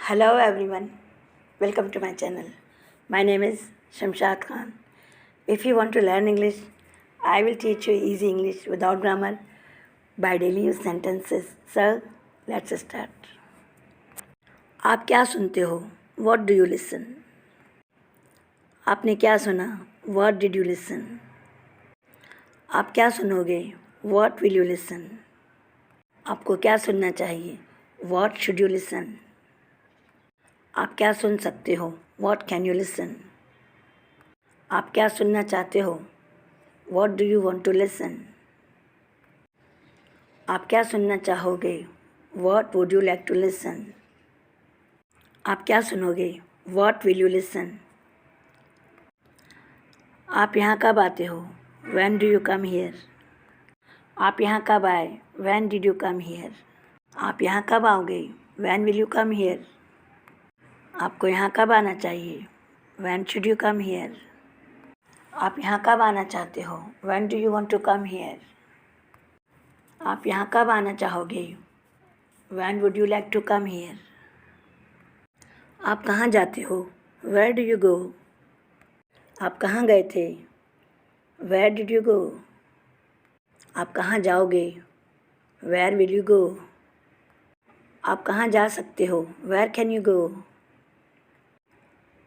Hello everyone, welcome to my channel. My name is Shamshad Khan. If you want to learn English, I will teach you easy English without grammar by daily use sentences. So, let's start. आप क्या सुनते हो? What do you listen? आपने क्या सुना? What did you listen? आप क्या सुनोगे? What will you listen? आपको क्या सुनना चाहिए? What should you listen? आप क्या सुन सकते हो? What can you listen? आप क्या सुनना चाहते हो? What do you want to listen? आप क्या सुनना चाहोगे? What would you like to listen? आप क्या सुनोगे? What will you listen? आप यहाँ कब आते हो? When do you come here? आप यहाँ कब आए? When did you come here? आप यहाँ कब आओगे? When will you come here? आपको यहाँ कब आना चाहिए? When should you come here? आप यहाँ कब आना चाहते हो? When do you want to come here? आप यहाँ कब आना चाहोगे? When would you like to come here? आप कहाँ जाते हो? Where do you go? आप कहाँ गए थे? Where did you go? आप कहाँ जाओगे? Where will you go? आप कहाँ जा सकते हो? Where can you go?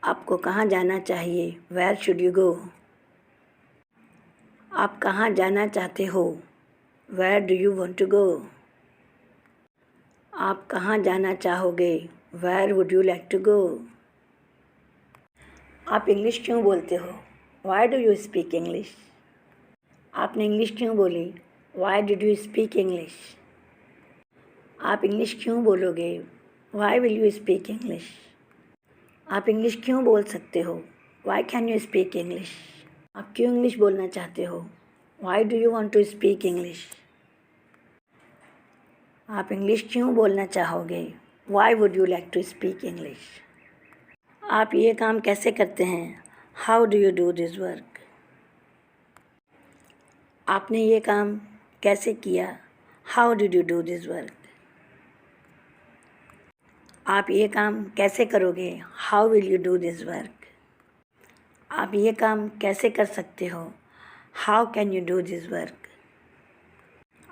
आपको कहाँ जाना चाहिए? Where should you go? आप कहाँ जाना चाहते हो? Where do you want to go? आप कहाँ जाना चाहोगे? Where would you like to go? आप इंग्लिश क्यों बोलते हो? Why do you speak English? आपने इंग्लिश क्यों बोली? Why did you speak English? आप इंग्लिश क्यों बोलोगे? Why will you speak English? आप इंग्लिश क्यों बोल सकते हो? Why can you speak English? आप क्यों इंग्लिश बोलना चाहते हो? Why do you want to speak English? आप इंग्लिश क्यों बोलना चाहोगे? Why would you like to speak English? आप ये काम कैसे करते हैं? How do you do this work? आपने ये काम कैसे किया? How did you do this work? आप ये काम कैसे करोगे? How will you do this work? आप ये काम कैसे कर सकते हो? How can you do this work?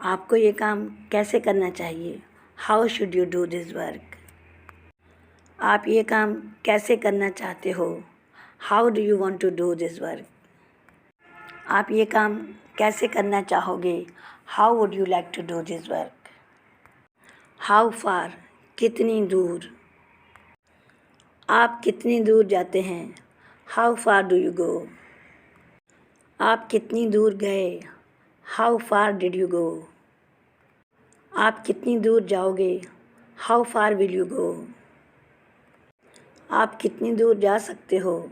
आपको ये काम कैसे करना चाहिए? How should you do this work? आप ये काम कैसे करना चाहते हो? How do you want to do this work? आप ये काम कैसे करना चाहोगे? How would you like to do this work? How far? कितनी दूर? आप कितनी दूर जाते हैं? How far do you go? आप कितनी दूर गए? How far did you go? आप कितनी दूर जाओगे? How far will you go? आप कितनी दूर जा सकते हो?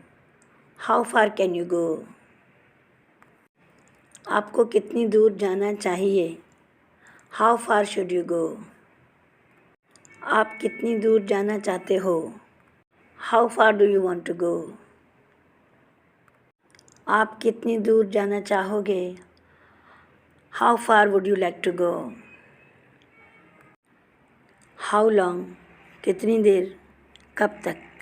How far can you go? आपको कितनी दूर जाना चाहिए? How far should you go? आप कितनी दूर जाना चाहते हो? How far do you want to go? आप कितनी दूर जाना चाहोगे? How far would you like to go? How long? कितनी देर? कब तक?